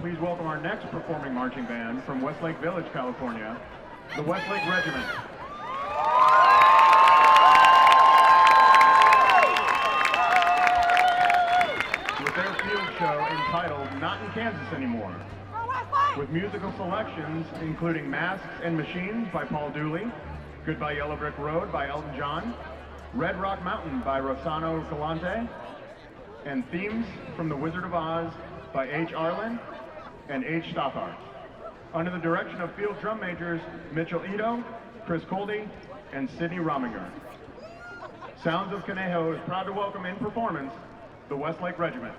please welcome our next performing marching band from Westlake Village, California, the Westlake Regiment. With their field show entitled Not in Kansas Anymore, with musical selections including Masks and Machines by Paul Dooley, Goodbye Yellow Brick Road by Elton John, Red Rock Mountain by Rossano Galante, and themes from The Wizard of Oz by H. Arlen and H. Stothard, under the direction of field drum majors Mitchell Ito, Chris Coldy, and Sidney Rominger. Sounds of Conejo is proud to welcome in performance the Westlake Regiment.